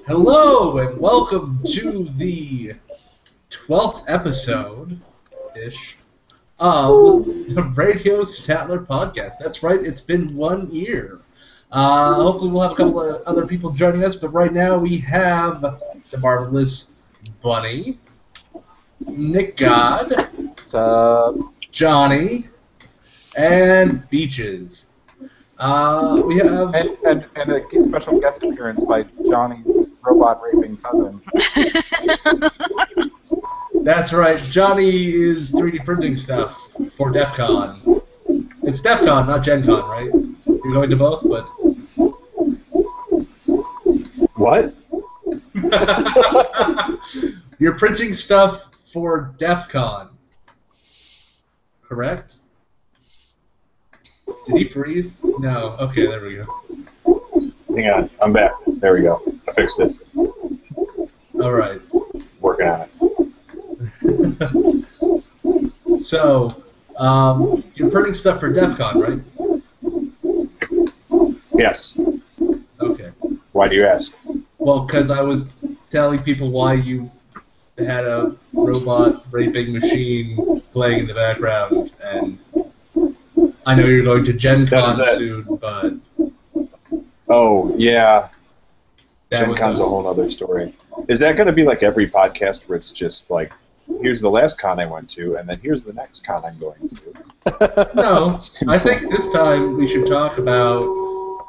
Hello and welcome to the 12th episode-ish of the Radio Statler podcast. That's right, it's been 1 year. Hopefully we'll have a couple of other people joining us, but right now we have the marvelous Bunny, Nick God, Johnny, and Beaches. We have... And a special guest appearance by Johnny's robot raping cousin. That's right, Johnny is 3D printing stuff for DEF CON. It's DEF CON, not Gen Con, right? You're going to both, but... What? You're printing stuff for DEF CON, correct? Did he freeze? No. Okay, there we go. Hang on, I'm back. There we go. I fixed it. All right. Working on it. So, you're printing stuff for DEF CON, right? Yes. Okay. Why do you ask? Well, because I was telling people why you had a robot raping machine playing in the background, and I know you're going to Gen Con soon, but... Oh, yeah. Gen Con's a whole other story. Is that going to be like every podcast where it's just like, here's the last con I went to, and then here's the next con I'm going to? No, I think this time we should talk about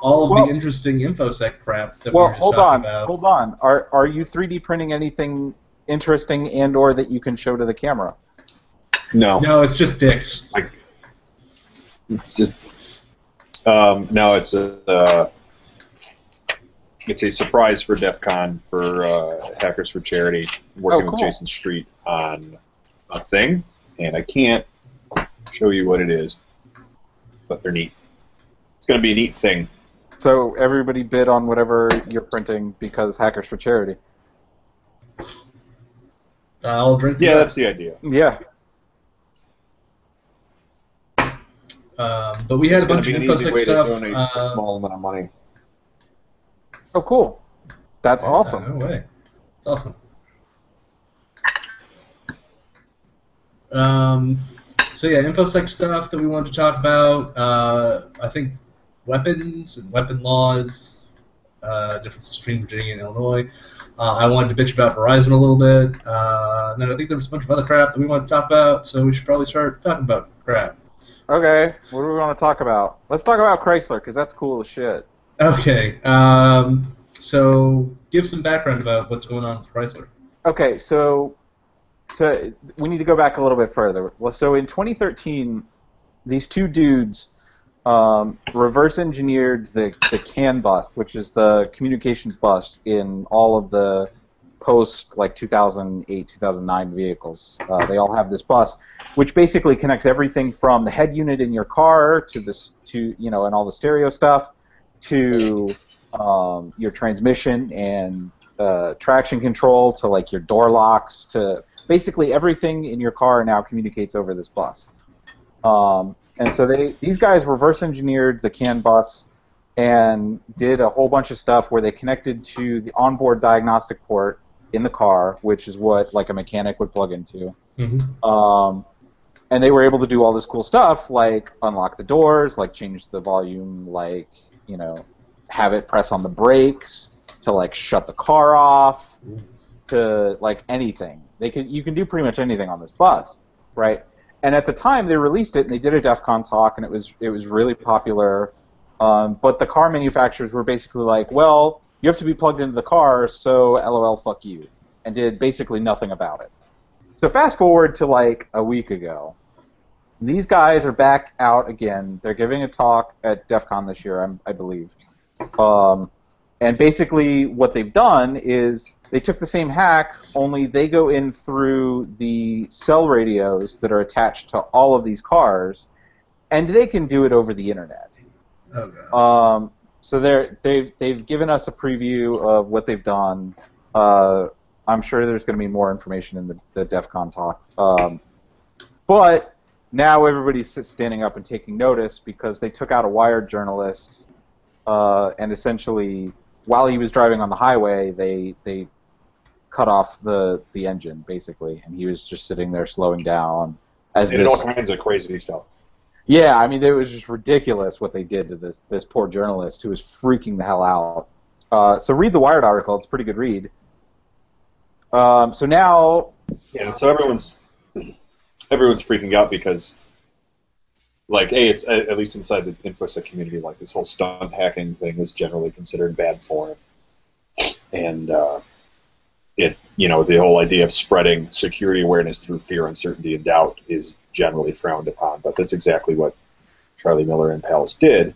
all of the interesting InfoSec crap that we were just talking about. Hold on. Are you 3D printing anything interesting and or that you can show to the camera? No. No, it's just dicks. It's just... no, it's a surprise for DEF CON for Hackers for Charity, working with Jason Street on a thing, and I can't show you what it is, but they're neat. It's going to be a neat thing. So everybody bid on whatever you're printing because Hackers for Charity. I'll drink. Yeah, that's the idea. Yeah. But we had a bunch of InfoSec stuff. A small amount of money. Oh, cool. That's awesome. No way. It's awesome. So yeah, InfoSec stuff that we wanted to talk about. I think weapons and weapon laws, differences between Virginia and Illinois. I wanted to bitch about Verizon a little bit. And then I think there was a bunch of other crap that we wanted to talk about, so we should probably start talking about crap. Okay, what do we want to talk about? Let's talk about Chrysler, because that's cool as shit. Okay, so give some background about what's going on with Chrysler. Okay, so we need to go back a little bit further. Well, so in 2013, these two dudes reverse engineered the CAN bus, which is the communications bus in all of the post 2008, 2009 vehicles. They all have this bus, which basically connects everything from the head unit in your car and all the stereo stuff to your transmission and traction control to your door locks to basically everything in your car now communicates over this bus. And so these guys reverse engineered the CAN bus and did a whole bunch of stuff where they connected to the onboard diagnostic port in the car, which is what a mechanic would plug into. Mm-hmm. And they were able to do all this cool stuff, like unlock the doors, change the volume, have it press on the brakes, to shut the car off, to anything. You can do pretty much anything on this bus, right? And at the time they released it, and they did a DEF CON talk, and it was really popular. But the car manufacturers were basically like, well, you have to be plugged into the car, so LOL, fuck you, and did basically nothing about it. So fast forward to a week ago. These guys are back out again. They're giving a talk at DEF CON this year, I believe. And basically what they've done is they took the same hack, only they go in through the cell radios that are attached to all of these cars, and they can do it over the internet. Oh, God. So they've given us a preview of what they've done. I'm sure there's going to be more information in the DEF CON talk. But now everybody's standing up and taking notice because they took out a Wired journalist and essentially while he was driving on the highway, they cut off the engine basically, and he was just sitting there slowing down. As they did all kinds of crazy stuff. Yeah, I mean, it was just ridiculous what they did to this poor journalist who was freaking the hell out. So read the Wired article; it's a pretty good read. So now, yeah, so everyone's freaking out because, like, it's at least inside the InfoSec community, like this whole stunt hacking thing is generally considered bad form, and the whole idea of spreading security awareness through fear, uncertainty, and doubt is generally frowned upon. But that's exactly what Charlie Miller and Palace did,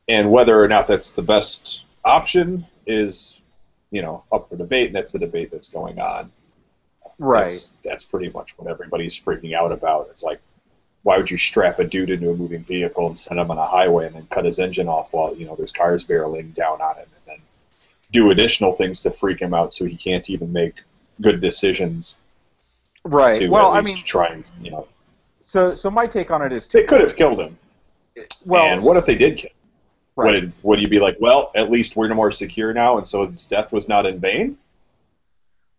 and whether or not that's the best option is, up for debate, and that's the debate that's going on. right? That's pretty much what everybody's freaking out about. It's like, why would you strap a dude into a moving vehicle and send him on a highway and then cut his engine off while there's cars barreling down on him, and then do additional things to freak him out so he can't even make good decisions? Right. To well, at least try and So my take on it is they could have killed him. Well, and what if they did kill him? Right. Would you be like, well, at least we're more secure now, and so his death was not in vain?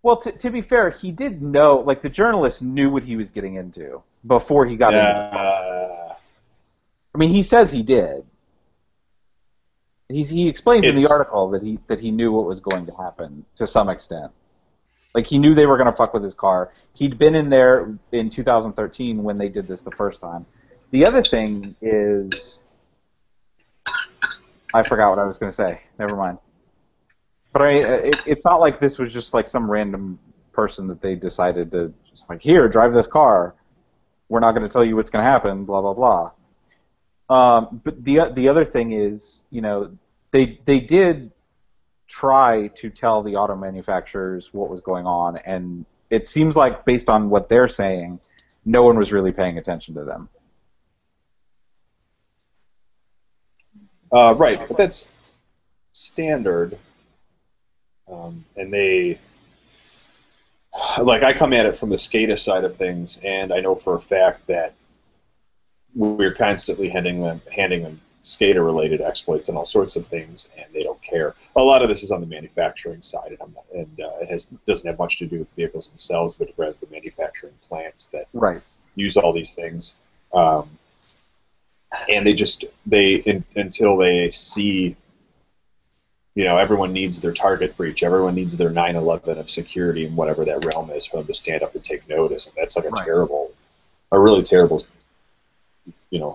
Well, to be fair, he did know, like, the journalist knew what he was getting into before he got into it. I mean, he says he did. He explains in the article that he knew what was going to happen to some extent. Like, he knew they were going to fuck with his car. He'd been in there in 2013 when they did this the first time. The other thing is, I forgot what I was going to say. Never mind. But it's not like this was just like some random person that they decided to just like, here, drive this car. We're not going to tell you what's going to happen. Blah blah blah. But the other thing is, they did try to tell the auto manufacturers what was going on, and it seems like based on what they're saying, no one was really paying attention to them. Right, but that's standard. And they, like, I come at it from the SCADA side of things, and I know for a fact that we're constantly handing them SCADA-related exploits and all sorts of things, and they don't care. A lot of this is on the manufacturing side, and it doesn't have much to do with vehicles themselves, but rather the manufacturing plants that use all these things. And until they see, everyone needs their target breach, everyone needs their 9/11 of security and whatever that realm is for them to stand up and take notice. And that's like a really terrible,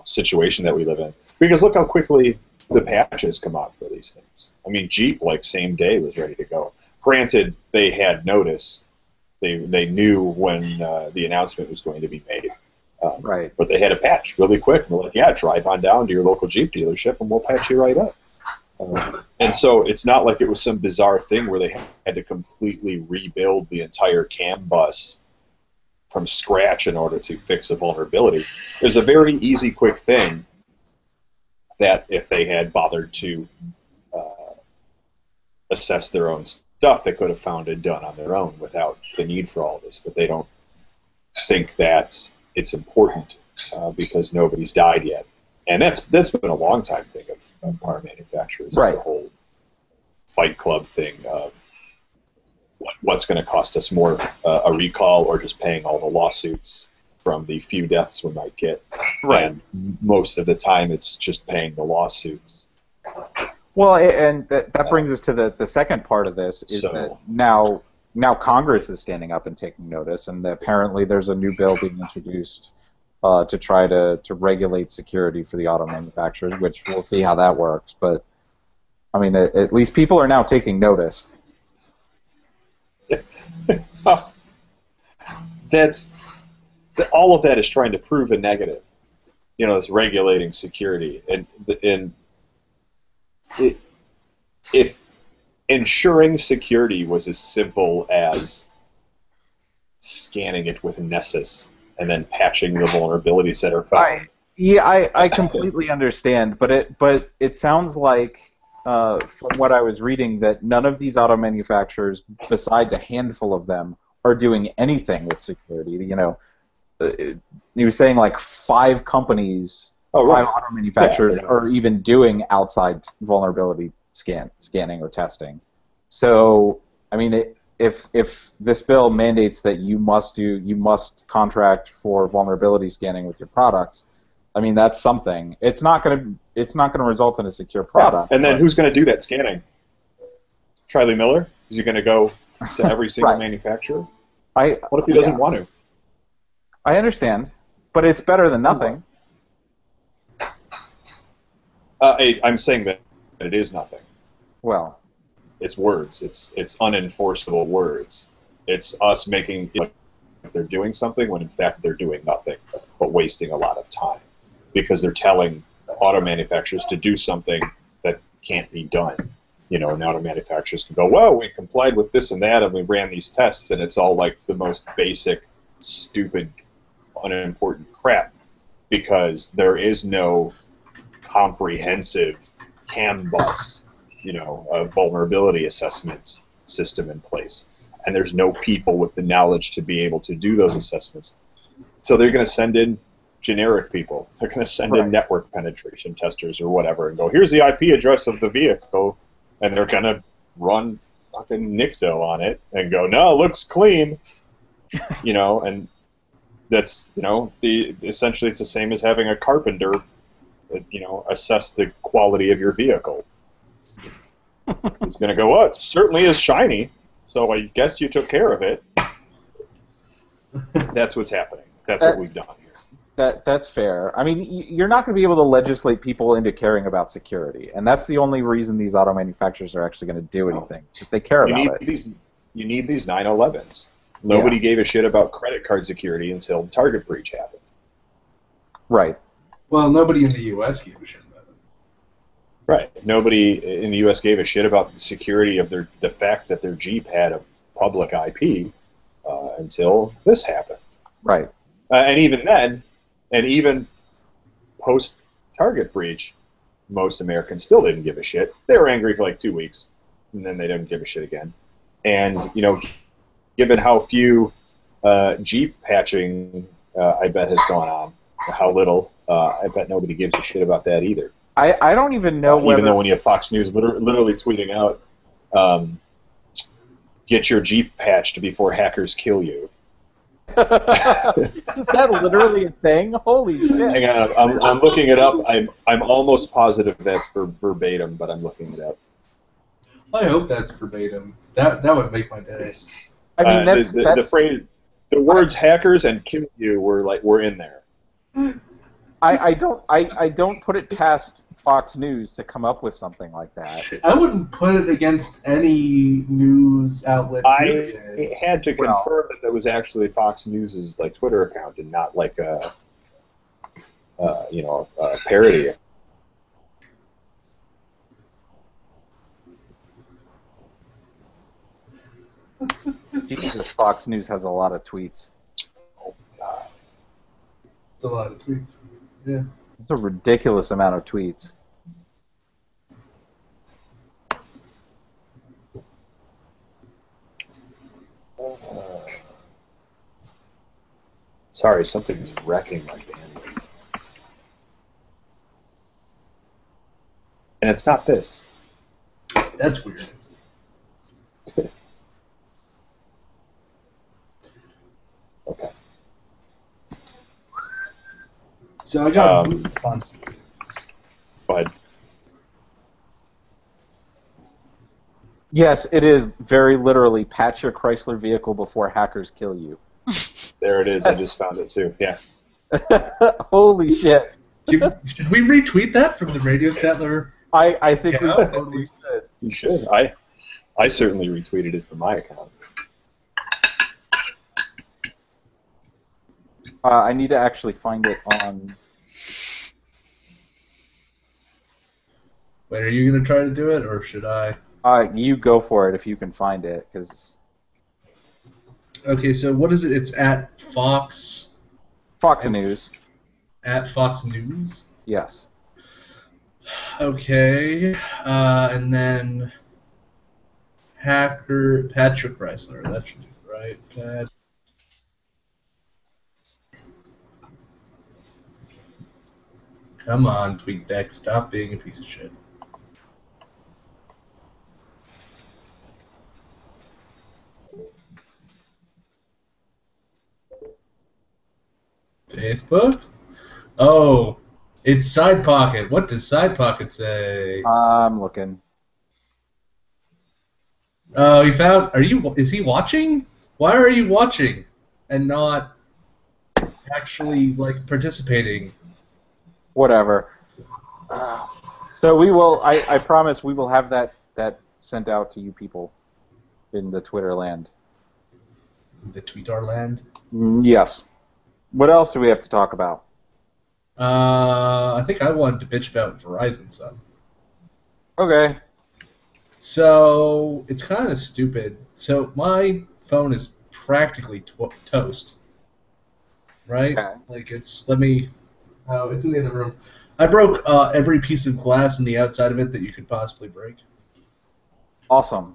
situation that we live in. Because look how quickly the patches come out for these things. I mean, Jeep, like, same day was ready to go. Granted, they had notice. They knew when the announcement was going to be made. But they had a patch really quick. And they're like, yeah, drive on down to your local Jeep dealership and we'll patch you right up. And so it's not like it was some bizarre thing where they had to completely rebuild the entire CAN bus from scratch in order to fix a vulnerability. There's a very easy, quick thing that if they had bothered to assess their own stuff, they could have found and done on their own without the need for all this. But they don't think that it's important because nobody's died yet. And that's been a long time thing of car manufacturers. It's the whole Fight Club thing of what's going to cost us more, a recall or just paying all the lawsuits from the few deaths we might get. And most of the time it's just paying the lawsuits. Well, and that brings us to the second part of this, is that now Congress is standing up and taking notice, and apparently there's a new bill being introduced to try to regulate security for the auto manufacturers, which we'll see how that works. But, I mean, at least people are now taking notice. All of that is trying to prove a negative. It's regulating security. And if ensuring security was as simple as scanning it with Nessus and then patching the vulnerabilities that are found. I completely understand, but it sounds like from what I was reading that none of these auto manufacturers, besides a handful of them, are doing anything with security. He was saying like 5 companies, 5 auto manufacturers are even doing outside vulnerability scanning or testing. So, I mean, if this bill mandates that you must contract for vulnerability scanning with your products, I mean, that's something. It's not going to result in a secure product. Yeah. And then who's going to do that scanning? Charlie Miller? Is he going to go to every single Right. manufacturer? What if he doesn't want to? I understand, but it's better than nothing. I'm saying that it is nothing. Well, it's words. It's unenforceable words. It's us making it like they're doing something when in fact they're doing nothing, but wasting a lot of time because they're telling auto manufacturers to do something that can't be done. You know, and auto manufacturers can go, well, we complied with this and that, and we ran these tests, and it's all like the most basic, stupid, unimportant crap because there is no comprehensive CAN bus, you know, a vulnerability assessment system in place. And there's no people with the knowledge to be able to do those assessments. So they're going to send in generic people. They're going to send in network penetration testers or whatever and go, here's the IP address of the vehicle. And they're going to run fucking Nicto on it and go, no, it looks clean. You know, and that's, you know, essentially it's the same as having a carpenter, you know, assess the quality of your vehicle. He's going to go, oh, it certainly is shiny, so I guess you took care of it. That's what's happening. That's what we've done here. That's fair. I mean, you're not going to be able to legislate people into caring about security, and that's the only reason these auto manufacturers are actually going to do anything, if they care about it. You need these 911s. Nobody gave a shit about credit card security until the Target breach happened. Right. Well, nobody in the U.S. gave a shit about it. Right. Nobody in the U.S. gave a shit about the security of the fact that their Jeep had a public IP until this happened. Right. And even then, and even post-Target breach, most Americans still didn't give a shit. They were angry for like 2 weeks, and then they didn't give a shit again. And, you know, given how few Jeep patching, I bet, has gone on, how little, I bet nobody gives a shit about that either. I don't even know whether... Even though when you have Fox News literally tweeting out, get your Jeep patched before hackers kill you. Is that literally a thing? Holy shit! Hang on, I'm looking it up. I'm almost positive that's verbatim, but I'm looking it up. I hope that's verbatim. That would make my day. I mean, that's the phrase, the words "hackers" and "kill you" were in there. I don't put it past Fox News to come up with something like that. I wouldn't put it against any news outlet. I had to confirm that was actually Fox News' like Twitter account and not like a parody. Jesus, Fox News has a lot of tweets. Oh God, it's a lot of tweets. Yeah, it's a ridiculous amount of tweets. Sorry, something is wrecking my bandwidth. And it's not this. That's weird. Okay. So I got fun. Go ahead. Yes, it is very literally patch your Chrysler vehicle before hackers kill you. There it is. I just found it too. Yeah. Holy shit. Should we retweet that from the Radio Statler? I think we totally should. You should. I certainly retweeted it from my account. I need to actually find it on... Wait, are you going to try to do it, or should I? You go for it if you can find it, because... Okay, so what is it? It's at Fox... Fox News. At Fox News? Yes. Okay, and then... Patrick Chrysler, that should do it, right? Come on, TweetDeck, stop being a piece of shit. Facebook? Oh, it's Side Pocket. What does Side Pocket say? I'm looking. Oh, he found. Is he watching? Why are you watching and not actually like participating? Whatever. So we will. I promise we will have that sent out to you people in the Twitter land. The Tweetar land. Yes. What else do we have to talk about? I think I wanted to bitch about Verizon some. Okay. So it's kind of stupid. So my phone is practically toast, right? Okay. Like it's. Let me. Oh, it's in the other room. I broke every piece of glass in the outside of it that you could possibly break. Awesome.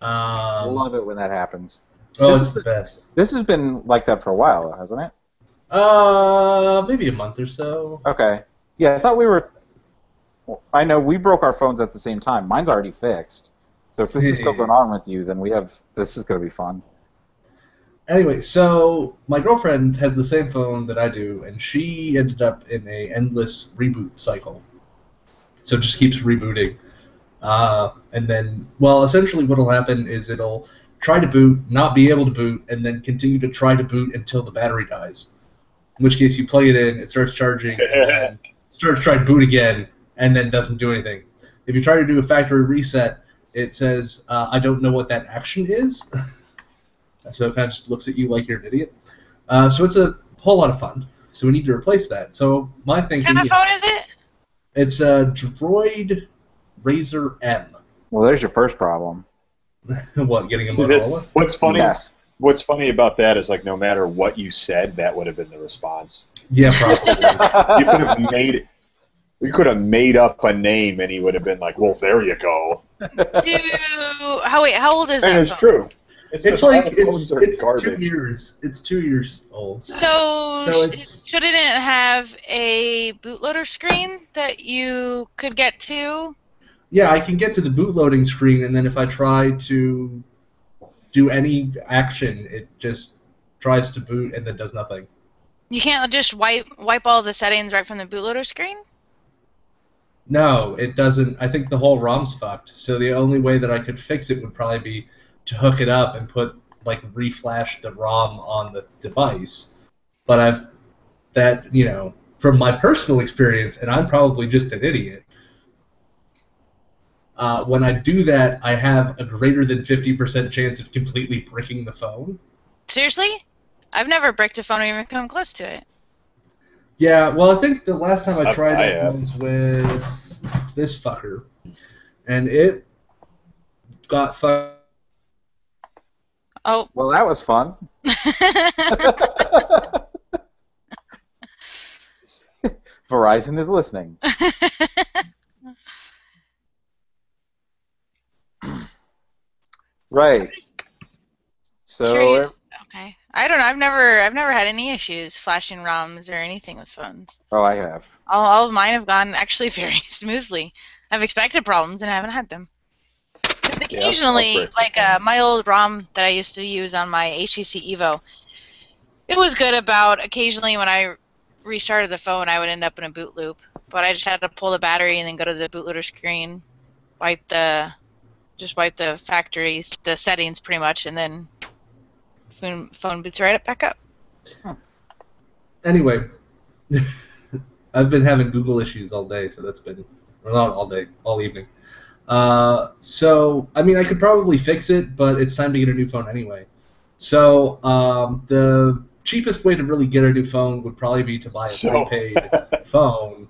Love it when that happens. Oh, it's the best. This has been like that for a while, hasn't it? Maybe a month or so. Okay. Yeah, I thought we were... Well, I know we broke our phones at the same time. Mine's already fixed. So if this is still going on with you, then this is going to be fun. Anyway, so my girlfriend has the same phone that I do, and she ended up in a endless reboot cycle. So it just keeps rebooting. And then, well, essentially what will happen is it'll try to boot, not be able to boot, and then continue to try to boot until the battery dies. In which case you plug it in, it starts charging, and then starts trying to boot again, and then doesn't do anything. If you try to do a factory reset, it says, I don't know what that action is. So it kind of just looks at you like you're an idiot. So it's a whole lot of fun. So we need to replace that. So my thinking What kind of phone is it? It's a Droid Razr M. Well, there's your first problem. What, getting a Motorola? What's funny? Yes. What's funny about that is like no matter what you said, that would have been the response. Yeah, probably. You could have made it. You could have made up a name, and he would have been like, "Well, there you go." How old is that? And it's phone? true. It's like it's 2 years. It's 2 years old. So it's, should it have a bootloader screen that you could get to? yeah, I can get to the bootloading screen, and then if I try to do any action, it just tries to boot and then does nothing. You can't just wipe all the settings right from the bootloader screen? No, it doesn't. I think the whole ROM's fucked. So the only way that I could fix it would probably be to hook it up and put reflash the ROM on the device. But from my personal experience, and I'm probably just an idiot. When I do that, I have a greater than 50% chance of completely bricking the phone. Seriously? I've never bricked a phone or even come close to it. Yeah, well, I think the last time I tried it have. was with this fucker, and it got fucked. Oh. Well, that was fun. Verizon is listening. Right. So. Curious. Okay. I don't know. I've never had any issues flashing ROMs or anything with phones. Oh, I have. All of mine have gone actually very smoothly. I've expected problems and haven't had them. Because occasionally, my old ROM that I used to use on my HTC Evo, it was good about occasionally when I restarted the phone, I would end up in a boot loop. But I just had to pull the battery and then go to the bootloader screen, wipe the the settings pretty much, and then phone boots right up back up. Huh. Anyway, I've been having Google issues all day, so that's been, well, not all day, all evening. So, I mean, I could probably fix it, but it's time to get a new phone anyway. So, the cheapest way to really get a new phone would probably be to buy a prepaid phone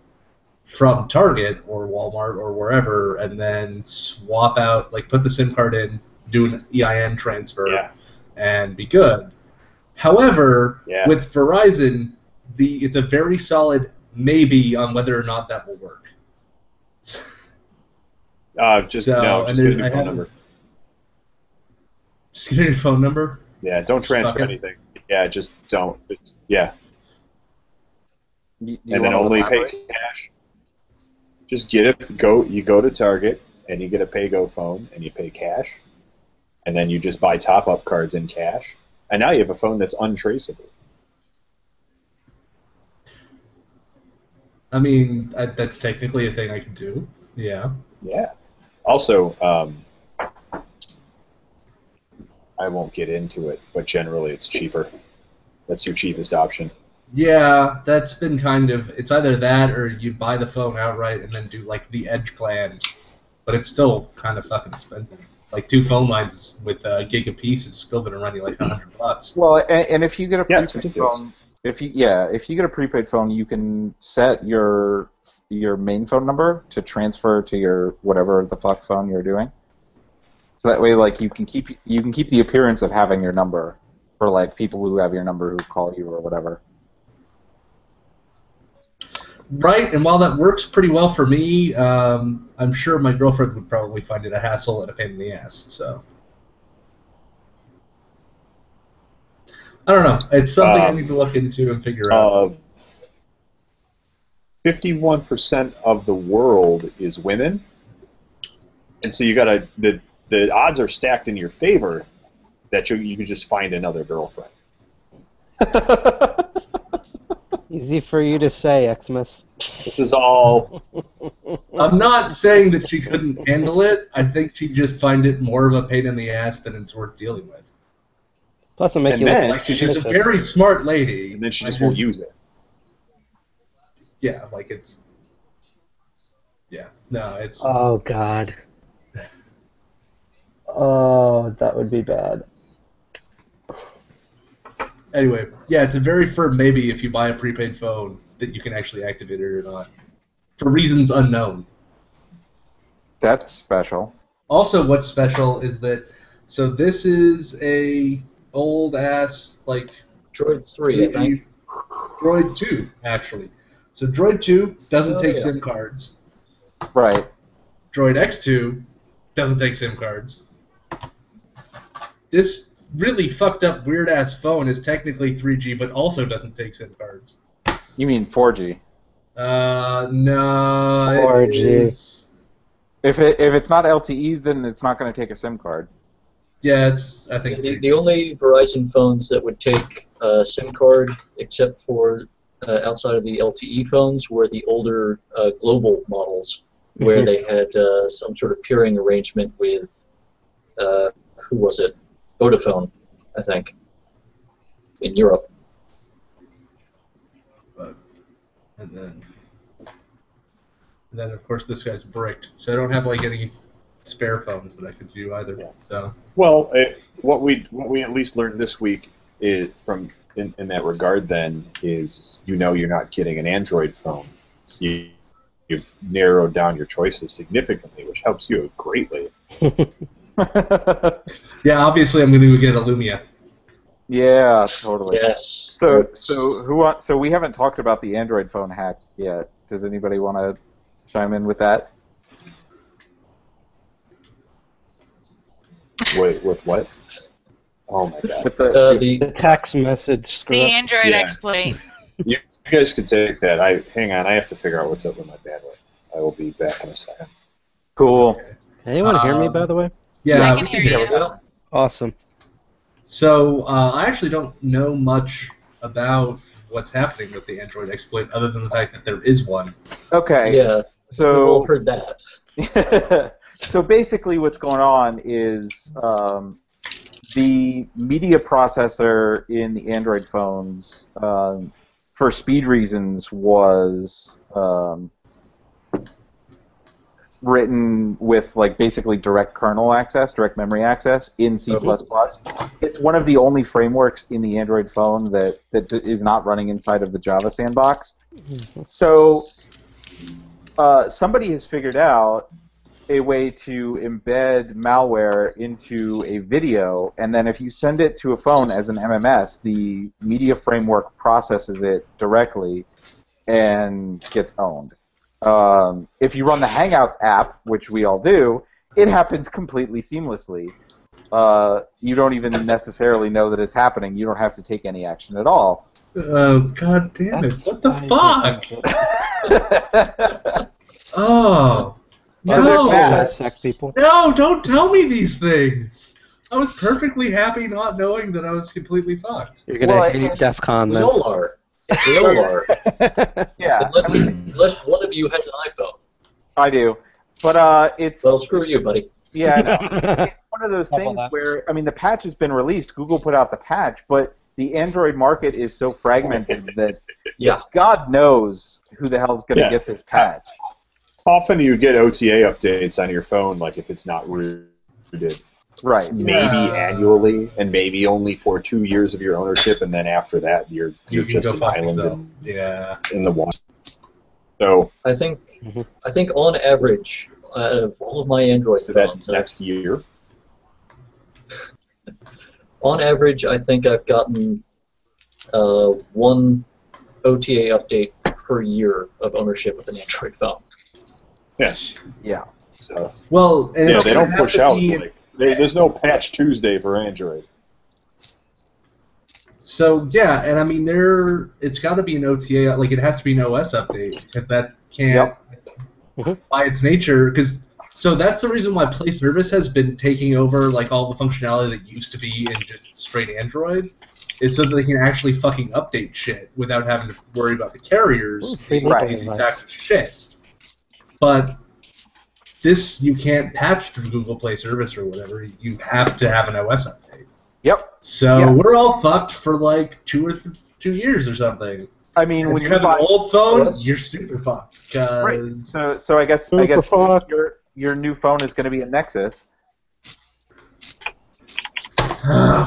from Target or Walmart or wherever, and then swap out, put the SIM card in, do an EIN transfer, and be good. However, with Verizon, it's a very solid maybe on whether or not that will work. Just get a new phone number. Just get a new phone number? Yeah, don't transfer anything. Yeah, just don't. And then only pay cash. Just get it. You go to Target and you get a pay-go phone and you pay cash, and then you just buy top-up cards in cash, and now you have a phone that's untraceable. I mean, that's technically a thing I can do. Yeah. Yeah. Also, I won't get into it, but generally it's cheaper. That's your cheapest option. Yeah, that's been kind of... It's either that or you buy the phone outright and then do, like, the Edge plan. But it's still kind of fucking expensive. Like, 2 phone lines with a gig apiece is still going to run you like $100. Well, and if you get a prepaid phone, if you get a prepaid phone, you can set your main phone number to transfer to your whatever the fuck phone you're doing. So that way, like, you can keep the appearance of having your number for like people who have your number who call you or whatever. Right, and while that works pretty well for me, I'm sure my girlfriend would probably find it a hassle and a pain in the ass. So I don't know. It's something I need to look into and figure out. 51% of the world is women, and so you gotta the odds are stacked in your favor that you can just find another girlfriend. Easy for you to say, Xmas. This is all. I'm not saying that she couldn't handle it. I think she'd just find it more of a pain in the ass than it's worth dealing with. Plus, it'll make you then, look like she's a very smart lady. And then she just won't use it. Yeah, like it's... Yeah, no, it's... Oh, God. Oh, that would be bad. Anyway, yeah, it's a very firm maybe if you buy a prepaid phone that you can actually activate it or not. For reasons unknown. That's special. Also, what's special is that... So this is a old-ass, like... Droid 3, I think. Droid 2, actually. So Droid 2 doesn't take SIM cards. Right. Droid X2 doesn't take SIM cards. This really fucked up weird ass phone is technically 3G but also doesn't take SIM cards. You mean 4G? No. 4G. If it's not LTE, then it's not going to take a SIM card. Yeah, it's I think The only Verizon phones that would take a SIM card, except for outside of the LTE phones, were the older global models, where they had some sort of peering arrangement with who was it? Vodafone, I think, in Europe. And then of course this guy's bricked, so I don't have like any spare phones that I could do either. Yeah. So. Well, what we at least learned this week is in that regard then is you're not getting an Android phone. So you've narrowed down your choices significantly, which helps you greatly. Yeah, obviously I'm going to get a Lumia. Yeah, totally. Yes. So we haven't talked about the Android phone hack yet. Does anybody want to chime in with that? Wait, with what? Oh my god. With The text message screw The up. Android exploit. You guys can take that. Hang on, I have to figure out what's up with my bandwidth. I will be back in a second. Cool. Anyone hear me, by the way? Yeah, I can hear you. Awesome. So I actually don't know much about what's happening with the Android exploit, other than the fact that there is one. Okay. Yeah. We've So all heard that. So basically what's going on is the media processor in the Android phones, for speed reasons, was written with like basically direct kernel access, direct memory access in C++. It's one of the only frameworks in the Android phone that is not running inside of the Java sandbox. So somebody has figured out a way to embed malware into a video, and then if you send it to a phone as an MMS, the media framework processes it directly and gets owned. If you run the Hangouts app, which we all do, it happens completely seamlessly. You don't even necessarily know that it's happening. You don't have to take any action at all. Oh, god damn it. What the fuck? Oh. No! Dissect people. No, don't tell me these things! I was perfectly happy not knowing that I was completely fucked. You're gonna hate DEF CON We then. all are. They all are. Yeah. Unless one of you has an iPhone. I do. But it's... Well, screw you, buddy. Yeah, I know. It's one of those How about things that? where, I mean, the patch has been released. Google put out the patch, but the Android market is so fragmented that God knows who the hell's going to get this patch. Often you get OTA updates on your phone, like if it's not rooted. Right. Maybe annually, and maybe only for 2 years of your ownership, and then after that, you're just an island in the water. So I think on average, out of all of my Android phones, next year, on average, I think I've gotten one OTA update per year of ownership of an Android phone. Yes. Yeah. So and they don't push out. There's no patch Tuesday for Android. So and I mean it's got to be an OTA, like it has to be an OS update because that can't, by its nature, so that's the reason why Play Service has been taking over like all the functionality that used to be in just straight Android, is so that they can actually fucking update shit without having to worry about the carriers being lazy sacks of shit. But this you can't patch through Google Play Service or whatever. You have to have an OS update. Yep. So we're all fucked for like 2 years or something. I mean, when you have an old phone, you're super fucked. Right. So I guess your new phone is going to be a Nexus.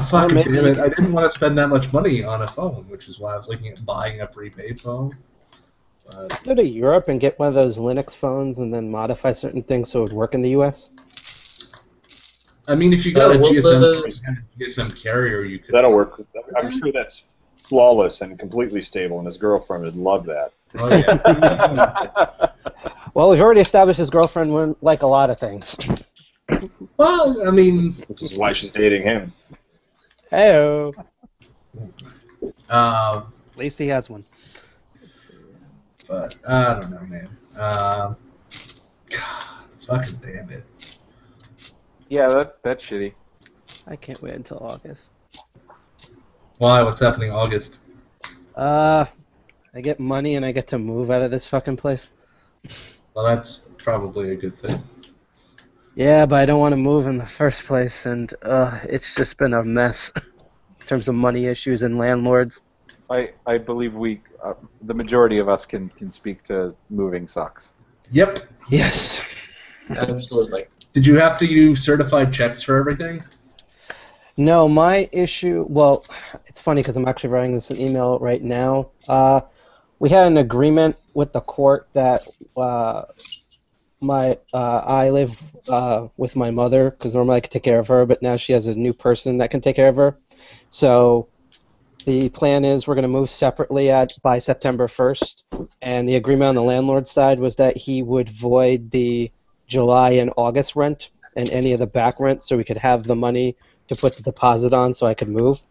Fuck damn it! I didn't want to spend that much money on a phone, which is why I was looking at buying a prepaid phone. Go to Europe and get one of those Linux phones and then modify certain things so it would work in the US. I mean, if you got a GSM carrier, you could. That'll work. I'm sure that's flawless and completely stable, and his girlfriend would love that. Oh, yeah. Well, we've already established his girlfriend wouldn't like a lot of things. Well, I mean... Which is why she's dating him. Hey-o. At least he has one. But, I don't know, man. God, fucking damn it. Yeah, that's shitty. I can't wait until August. Why? What's happening in August? I get money and I get to move out of this fucking place. Well, that's probably a good thing. Yeah, but I don't want to move in the first place, and it's just been a mess in terms of money issues and landlords. I believe the majority of us can speak to moving sucks. Yep. Yes. Absolutely. Did you have to use certified checks for everything? No, my issue, well, it's funny because I'm actually writing this an email right now. We had an agreement with the court that I live with my mother because normally I could take care of her, but now she has a new person that can take care of her. So the plan is we're going to move separately by September 1st, and the agreement on the landlord side was that he would void the July and August rent and any of the back rent so we could have the money to put the deposit on so I could move.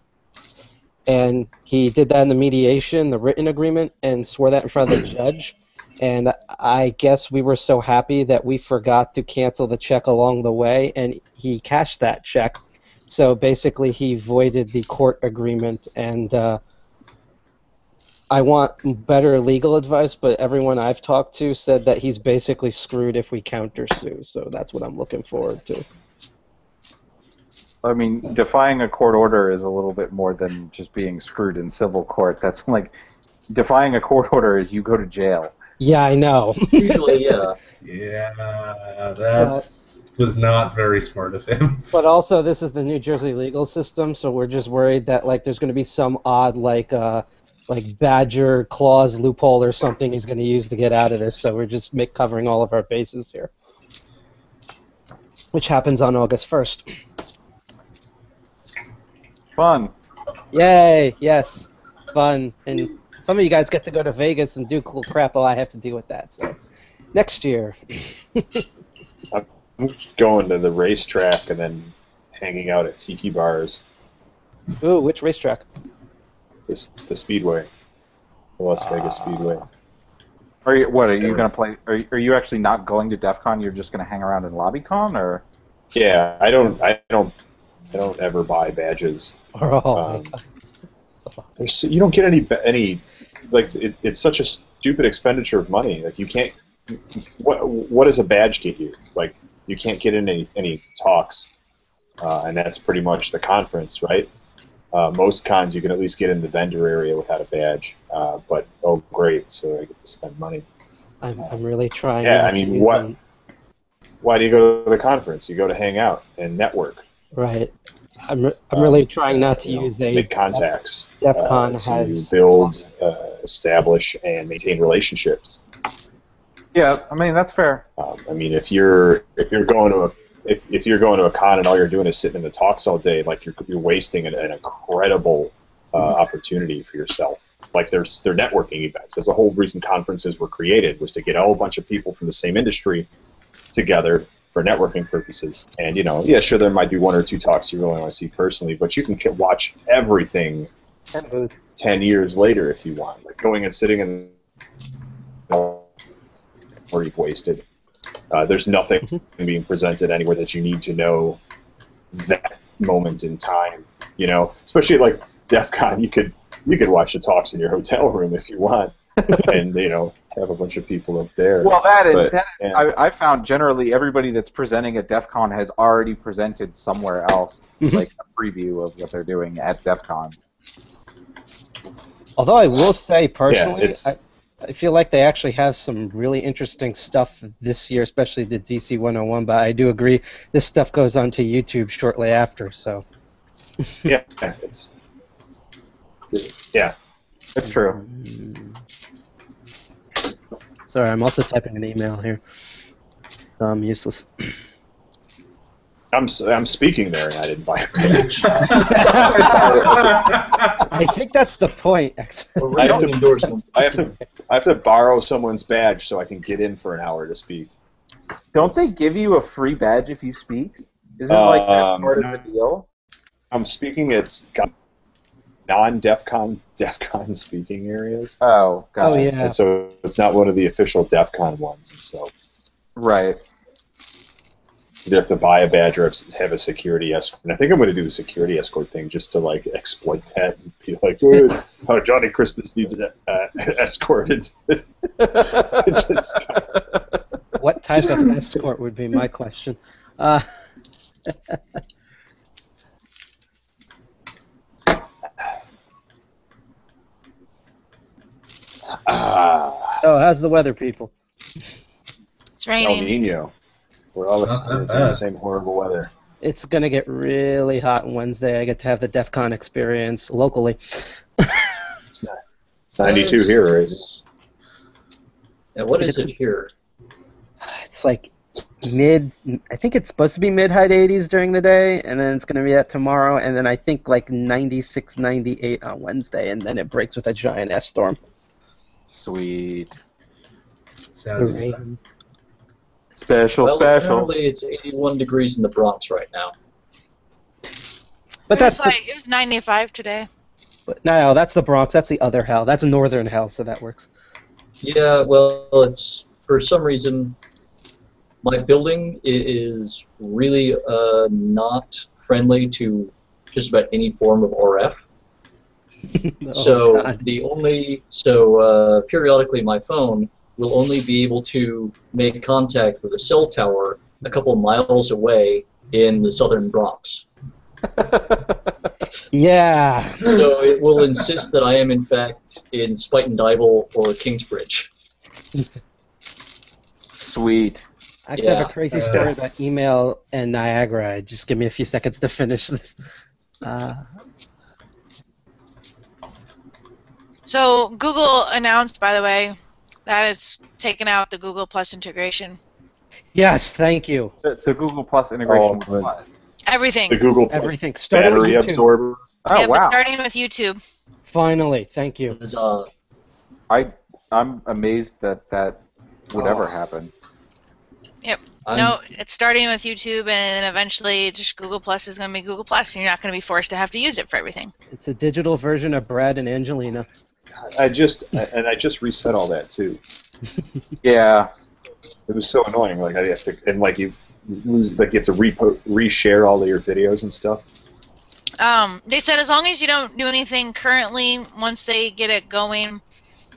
And he did that in the mediation, the written agreement, and swore that in front of the judge. And I guess we were so happy that we forgot to cancel the check along the way, and he cashed that check. So basically he voided the court agreement, and I want better legal advice, but everyone I've talked to said that he's basically screwed if we countersue, so that's what I'm looking forward to. I mean, defying a court order is a little bit more than just being screwed in civil court. That's like, defying a court order is you go to jail. Yeah, I know. Usually, yeah. Yeah, that was not very smart of him. But also, this is the New Jersey legal system, so we're just worried that like there's going to be some odd like badger clause loophole or something he's going to use to get out of this. So we're just covering all of our bases here, which happens on August 1st. Fun. Yay! Yes, fun. And some of you guys get to go to Vegas and do cool crap while I have to deal with that. So next year. I'm going to the racetrack and then hanging out at tiki bars. Ooh, which racetrack? The Speedway, the Las Vegas Speedway. Are you going to play? Are you actually not going to DEF CON? You're just going to hang around in LobbyCon, or? Yeah, I don't ever buy badges. Oh, my God. You don't get any it's such a stupid expenditure of money. Like you can't. What does a badge get you? Like you can't get in any talks, and that's pretty much the conference, right? Most cons you can at least get in the vendor area without a badge, but oh great, so I get to spend money. I'm really trying. Yeah, not I mean, to use them. why do you go to the conference? You go to hang out and network. Right. I'm really trying not to use make contacts. DEF CON to has build, establish, and maintain relationships. Yeah, I mean that's fair. I mean, if you're going to a con and all you're doing is sitting in the talks all day, like you're wasting an incredible opportunity for yourself. Like they're networking events. That's the whole reason conferences were created, was to get a whole bunch of people from the same industry together for networking purposes. And yeah, sure, there might be one or two talks you really want to see personally, but you can watch everything 10 years later if you want. Like going and sitting in where you've wasted. There's nothing being presented anywhere that you need to know that moment in time. Especially like DEF CON, you could watch the talks in your hotel room if you want, and have a bunch of people up there. Well, I found generally everybody that's presenting at DEF CON has already presented somewhere else, like a preview of what they're doing at DEF CON. Although I will say personally, I feel like they actually have some really interesting stuff this year, especially the DC 101, but I do agree this stuff goes onto YouTube shortly after, so. Yeah, it's true. Sorry, I'm also typing an email here. I'm useless. I'm speaking there, and I didn't buy a badge. I think that's the point. I have to borrow someone's badge so I can get in for an hour to speak. Don't they give you a free badge if you speak? Isn't like that part of the deal? I'm speaking at non-DEF CON speaking areas. Oh, gotcha. Oh, yeah. And so it's not one of the official DEF CON ones, and so right. You have to buy a badge or have a security escort. And I think I'm going to do the security escort thing just to like exploit that and be like, oh, Johnny Christmas needs escorted. What type of escort would be my question? Oh, how's the weather, people? It's raining. El Nino. We're all experiencing the same horrible weather. It's going to get really hot on Wednesday. I get to have the DEF CON experience locally. It's 92 here, right? Yeah, what is it here? It's like I think it's supposed to be mid-high 80s during the day, and then it's going to be that tomorrow, and then I think like 96, 98 on Wednesday, and then it breaks with a giant S-storm. Sweet. Sounds Special. Apparently it's 81 degrees in the Bronx right now. But it was 95 today. But no, that's the Bronx. That's the other hell. That's northern hell, so that works. Yeah, well, it's for some reason my building is really not friendly to just about any form of RF. Periodically my phone will only be able to make contact with a cell tower a couple of miles away in the southern Bronx. Yeah. So it will insist that I am, in fact, in Spuyten Duyvil or Kingsbridge. Sweet. I actually have a crazy story about email and Niagara. Just give me a few seconds to finish this. So Google announced, by the way, that it's taken out the Google Plus integration. Yes, thank you. The Google Plus integration with what? Everything. The Google Plus Everything. Starting battery with YouTube. absorber. Oh, yeah, wow. but starting with YouTube. Finally, thank you. I'm amazed that would ever happen. Yep. No, it's starting with YouTube, and then eventually just Google Plus is going to be Google Plus, and you're not going to be forced to have to use it for everything. It's a digital version of Brad and Angelina. I just reset all that too. Yeah. It was so annoying. Like I have to, and like you lose, like you have to reshare all of your videos and stuff. They said as long as you don't do anything currently, once they get it going,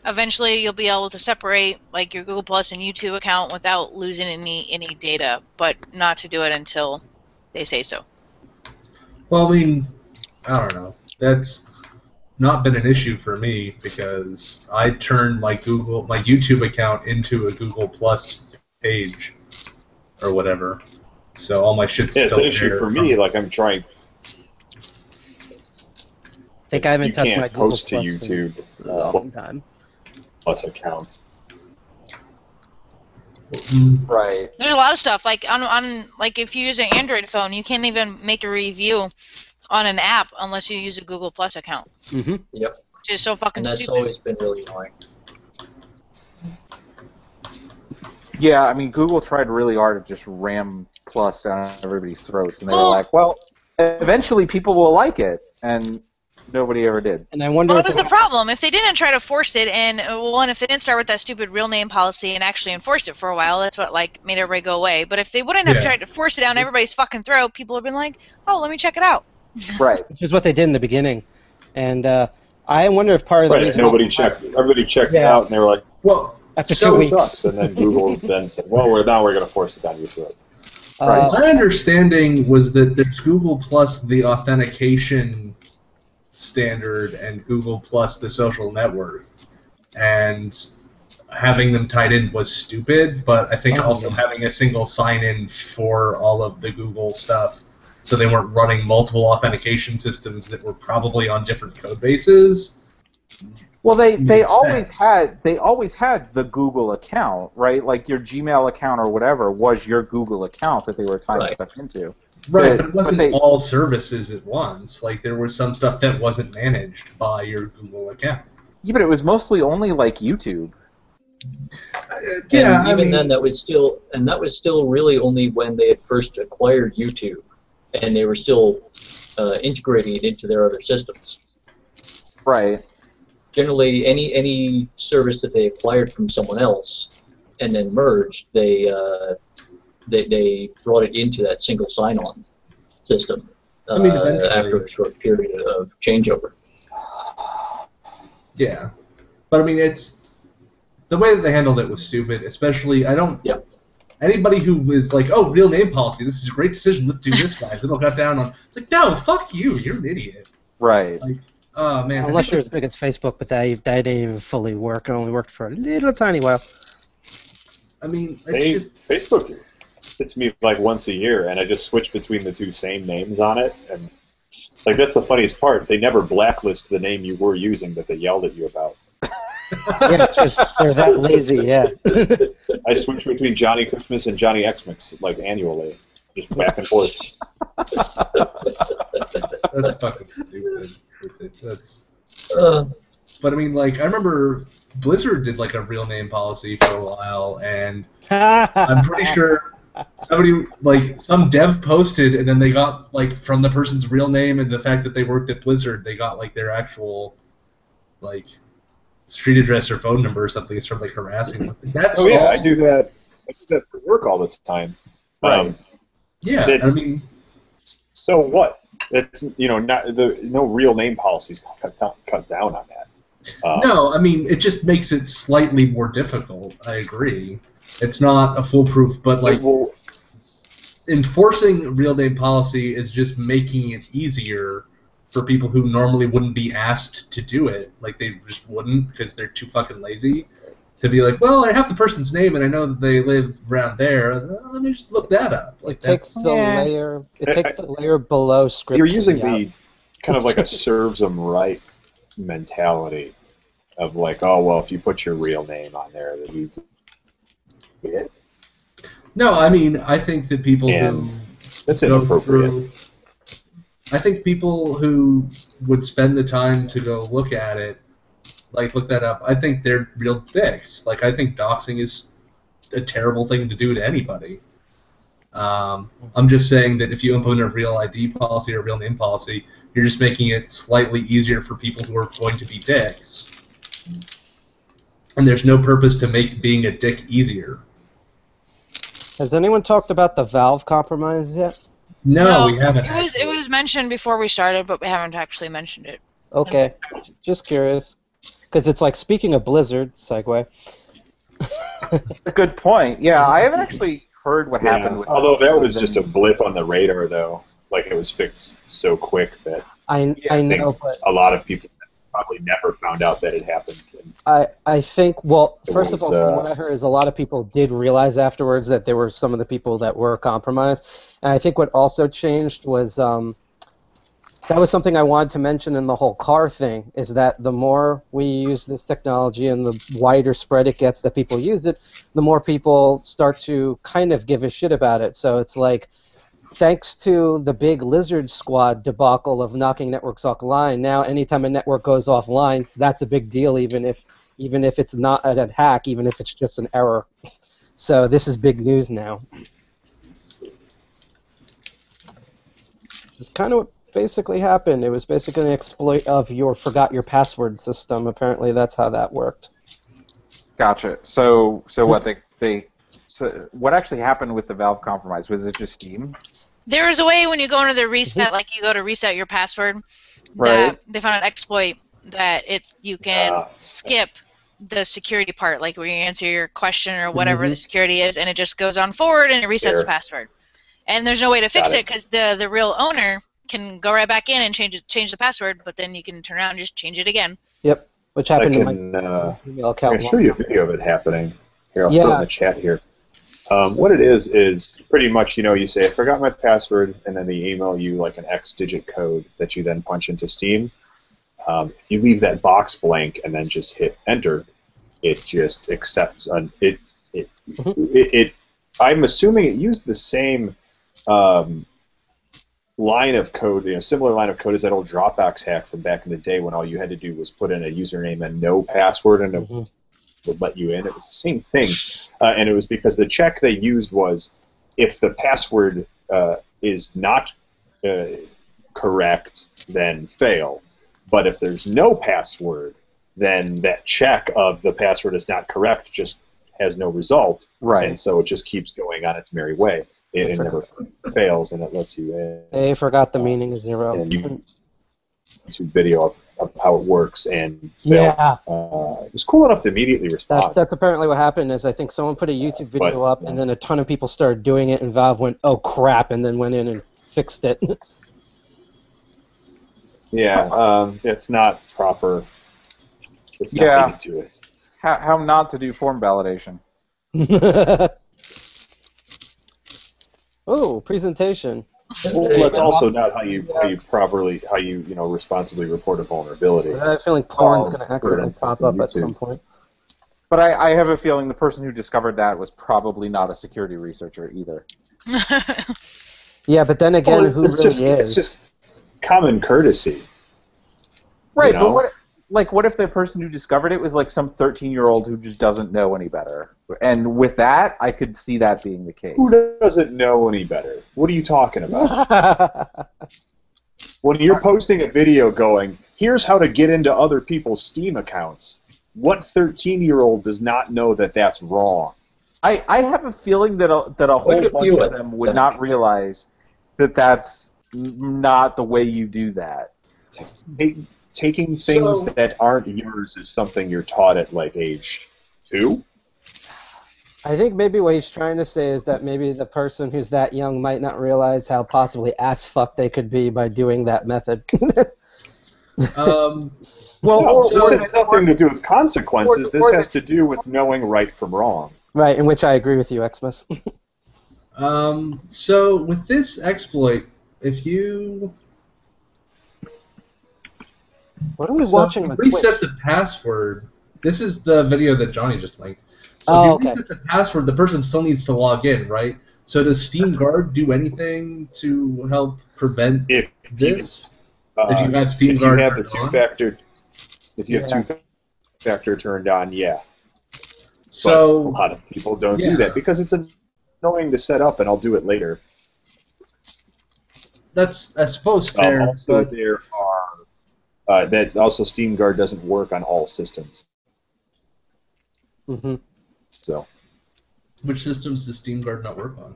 eventually you'll be able to separate like your Google Plus and YouTube account without losing any data, but not to do it until they say so. Well, I mean, I don't know. That's not been an issue for me because I turned my YouTube account into a Google Plus page or whatever. So all my shit's still there. It's an issue for me. Like I'm trying. I think I haven't touched my Google Plus to YouTube in a long time. Plus account. Right. There's a lot of stuff like on like if you use an Android phone, you can't even make a review on an app unless you use a Google Plus account. Yep. Which is so fucking And that's stupid. always been really annoying. Yeah, I mean, Google tried really hard to just ram Plus down everybody's throats, and they were like, well, eventually people will like it, and nobody ever did. And I wonder Well, if what was the problem? If they didn't try to force it, and if they didn't start with that stupid real name policy and actually enforced it for a while, that's what like made everybody go away. But if they wouldn't have tried to force it down everybody's fucking throat, people would have been like, oh, let me check it out. Right. which is what they did in the beginning. And I wonder if part of the reason everybody checked it out, and they were like, well, after 2 weeks. Sucks. And then Google then said, well, we're going to force it down your throat. Right. My understanding was that there's Google Plus the authentication standard and Google Plus the social network, and having them tied in was stupid, but I think also having a single sign-in for all of the Google stuff so they weren't running multiple authentication systems that were probably on different code bases. Well, they always had the Google account, right? Like your Gmail account or whatever was your Google account that they were tying stuff into. Right, but it wasn't all services at once. Like there was some stuff that wasn't managed by your Google account. Yeah, but it was mostly only like YouTube. Yeah, and even then, that was still really only when they had first acquired YouTube, and they were still integrating it into their other systems. Right. Generally, any service that they acquired from someone else and then merged, they brought it into that single sign-on system after a short period of changeover. Yeah, but I mean, it's the way that they handled it was stupid. Especially, anybody who was like, "Oh, real name policy. This is a great decision. Let's do this, guys." It'll cut down on. It's like, no, fuck you. You're an idiot. Right. Like, oh man. Unless you're as big as Facebook, but that didn't even fully work. It only worked for a little tiny while. I mean, it's Facebook hits me like once a year, and I just switch between the two same names on it, and like that's the funniest part. They never blacklist the name you were using that they yelled at you about. Yeah, because they're that lazy. Yeah. I switch between Johnny Christmas and Johnny Xmas like annually, just back and forth. That's fucking stupid. But I mean, like I remember Blizzard did like a real name policy for a while, and I'm pretty sure somebody, like some dev posted, and then they got like from the person's real name and the fact that they worked at Blizzard, they got like their actual like street address or phone number or something. It's sort of like harassing them. That's I do that. I do that for work all the time. Right. Yeah, I mean, so what? It's no real name policies cut down on that. No, I mean it just makes it slightly more difficult. I agree. It's not a foolproof, but like enforcing real name policy is just making it easier for people who normally wouldn't be asked to do it. Like they just wouldn't because they're too fucking lazy to be like, well, I have the person's name and I know that they live around there. Let me just look that up. Like it takes the layer. It takes the layer below script. You're using the kind of like a serves them right mentality of like, oh well, if you put your real name on there, then you get it. No, I mean, I think that people who that's inappropriate. I think people who would spend the time to go look at it, like look that up, I think they're real dicks. Like I think doxing is a terrible thing to do to anybody. I'm just saying that if you implement a real ID policy or a real name policy, you're just making it slightly easier for people who are going to be dicks. And there's no purpose to make being a dick easier. Has anyone talked about the Valve compromise yet? No, we haven't. It was mentioned before we started, but we haven't actually mentioned it. Okay, just curious. Because it's like, speaking of Blizzard, segue. A good point. Yeah, I haven't actually heard what happened with although that was just a blip on the radar, though. Like, it was fixed so quick that I know, but a lot of people probably never found out that it happened. I think, well, first of was, all, from what I heard is a lot of people did realize afterwards that there were some of the people that were compromised. And I think what also changed was, that was something I wanted to mention in the whole car thing, is that the more we use this technology and the wider spread it gets that people use it, the more people start to kind of give a shit about it. So it's like, thanks to the big Lizard Squad debacle of knocking networks offline, now anytime a network goes offline, that's a big deal, even if it's not a hack, even if it's just an error. So this is big news now. It's kind of what basically happened. It was basically an exploit of your forgot your password system. Apparently that's how that worked. Gotcha. So what So what actually happened with the Valve compromise? Was it just Steam? There was a way when you go into the reset, like you go to reset your password, Right. that they found an exploit that you can skip the security part, like where you answer your question or whatever the security is, and it just goes on forward and it resets the password. And there's no way to fix it because the real owner can go right back in and change the password, but then you can turn around and just change it again. Yep, which happened to my email account. I can show you a video of it happening. Here, I'll throw it in the chat here. What it is pretty much, you say, I forgot my password, and then they email you like an X-digit code that you then punch into Steam. If you leave that box blank and then just hit Enter, it just accepts. I'm assuming it used the same line of code, similar line of code as that old Dropbox hack from back in the day when all you had to do was put in a username and no password, and it would let you in. It was the same thing, and it was because the check they used was if the password is not correct, then fail. But if there's no password, then that check of the password is not correct just has no result, and so it just keeps going on its merry way. It never fails, and it lets you in. They forgot the meaning of zero. And you YouTube video of how it works, and it was cool enough to immediately respond. That's apparently what happened. Is I think someone put a YouTube video up, and then a ton of people started doing it, and Valve went, "Oh crap!" and then went in and fixed it. That's not proper. It's not needed to it. How not to do form validation? Oh, presentation. Well, that's also not how you responsibly report a vulnerability. I have a feeling porn's going to accidentally pop up at some point. But I have a feeling the person who discovered that was probably not a security researcher either. Yeah, but then again, who really is? It's just common courtesy. Right, but what if the person who discovered it was like some 13-year-old who just doesn't know any better? And with that, I could see that being the case. Who doesn't know any better? What are you talking about? When you're posting a video going, here's how to get into other people's Steam accounts, what 13-year-old does not know that that's wrong? I have a feeling that a whole bunch of them would not realize that that's not the way you do that. Taking things that aren't yours is something you're taught at like age 2? I think maybe what he's trying to say is that maybe the person who's that young might not realize how possibly ass-fucked they could be by doing that method. This has nothing to do with consequences. This has to do with knowing right from wrong. Right, in which I agree with you, Xmas. So with this exploit, if you... What are we watching on reset the password. This is the video that Johnny just linked. So if you reset the password, the person still needs to log in, right? So does Steam Guard do anything to help prevent this? If you have Steam Guard if you have two-factor turned on, yeah. So but a lot of people don't do that because it's annoying to set up, and I'll do it later. That's, I suppose, fair. Also, there are that also Steam Guard doesn't work on all systems. Mm-hmm. So, which systems does Steam Guard not work on?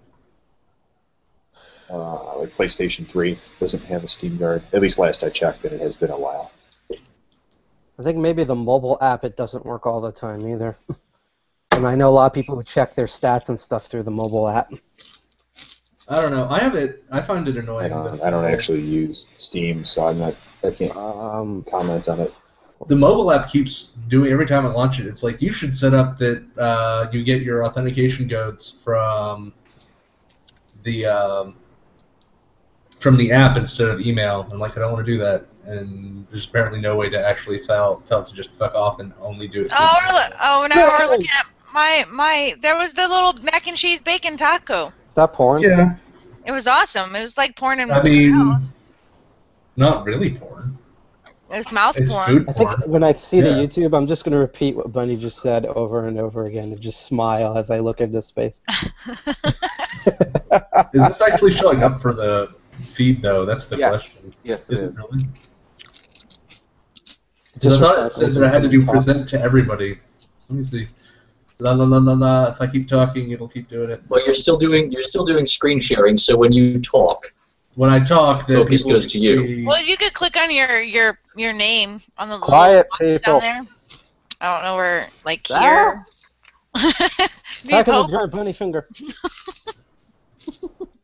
Like PlayStation 3 doesn't have a Steam Guard. At least last I checked, and it has been a while. I think maybe the mobile app, it doesn't work all the time either. And I know a lot of people who check their stats and stuff through the mobile app. I don't know. I have it. I find it annoying. I don't actually use Steam, so I can't comment on it. The mobile app keeps doing every time I launch it. It's like you should set up that you get your authentication codes from the app instead of email. I'm like, I don't want to do that, and there's apparently no way to actually tell it to just fuck off and only do it. Now we're looking at my. There was the little mac and cheese bacon taco. Is that porn? Yeah. It was awesome. It was like porn in I mean, not really porn. It was mouth It's porn. food I think porn. when I see the Yeah. YouTube, I'm just going to repeat what Bunny just said over and over again and just smile as I look into space. Is this actually showing up for the feed, though? That's the question. Yes, it is. It really? Just I thought it said that I had to do recycles present to everybody. Let me see. La la la la la. If I keep talking, it'll keep doing it. Well, you're still doing screen sharing. So when you talk, When I talk, then focus people goes to you. see- Well, you could click on your name on the little Quiet, button people. down there. I don't know where, like Ah. here. Do you Talking hope? to Jared Bunny Finger. a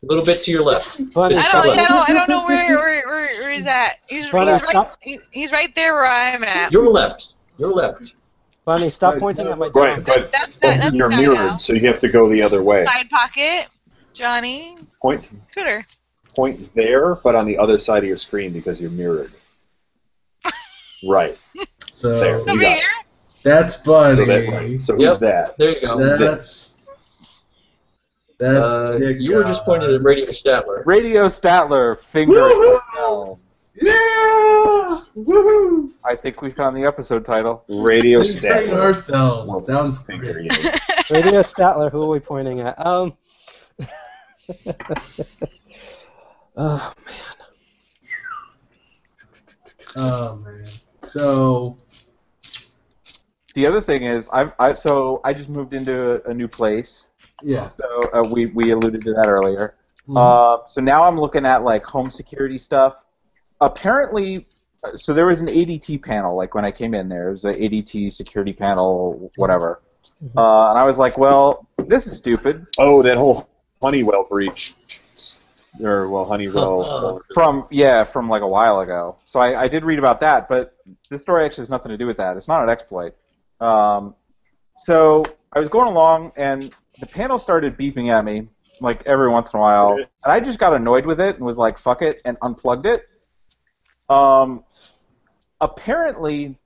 little bit to your left. Bunny, I stop. I don't know where he's at. He's right there where I'm at. Your left. Your left. Bunny, stop pointing at my Right, dog. but That's you're not mirrored, now. so you have to go the other way. Side pocket, Johnny, Point Twitter. there, but on the other side of your screen because you're mirrored. Right. So There. Over You got it. here. that's Bunny. So that right. So who's Yep. that? There you go. That's Nick You were just pointing at Radio Statler. Radio Statler, finger. Woohoo! Yeah! Woohoo! I think we found the episode title. Radio Fingering Statler. ourselves. Sounds Finger great. eating. Radio Statler, who are we pointing at? Oh, man. Oh man. So The other thing is, I just moved into a new place. yeah. So we alluded to that earlier. Mhm. So now I'm looking at like home security stuff. Apparently, so there was an ADT panel. Like when I came in, there was an ADT security panel, whatever. And I was like, well, this is stupid. Oh, that whole Honeywell breach. Honeywell. From like a while ago. So I did read about that, but this story actually has nothing to do with that. It's not an exploit. So I was going along, and the panel started beeping at me like every once in a while, and I just got annoyed with it and was like, "Fuck it," and unplugged it. Apparently,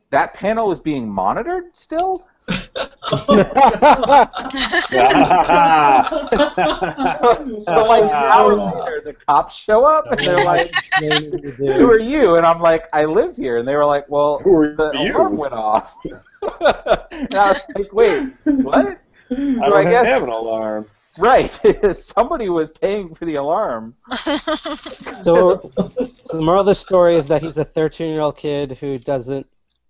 that panel is being monitored still. So like an hour later, the cops show up and they're like, "Who are you?" And I'm like, "I live here." And they were like, "Well, Who are the you?" alarm went off." And I was like, "Wait, what?" I So don't guess have an alarm. right, somebody was paying for the alarm. So the moral of the story is that he's a 13-year-old kid who doesn't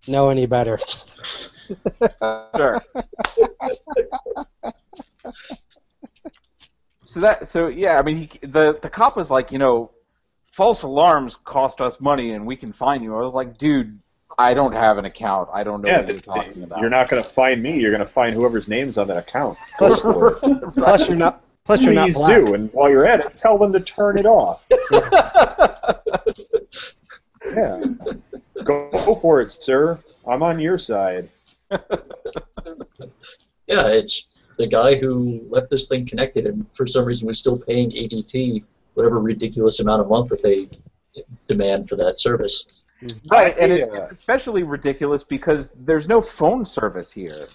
know any better. Sure. So yeah, I mean, the cop was like, false alarms cost us money and we can fine you. I was like, dude, I don't have an account. I don't know what you're talking about. You're not going to find me. You're going to find whoever's name's on that account. Plus, Go for it. plus you're not. Plus you're not Please black. do, and while you're at it, tell them to turn it off. Yeah. Go for it, sir. I'm on your side. Yeah, it's the guy who left this thing connected and for some reason was still paying ADT whatever ridiculous amount a month that they demand for that service. Right, and it's especially ridiculous because there's no phone service here.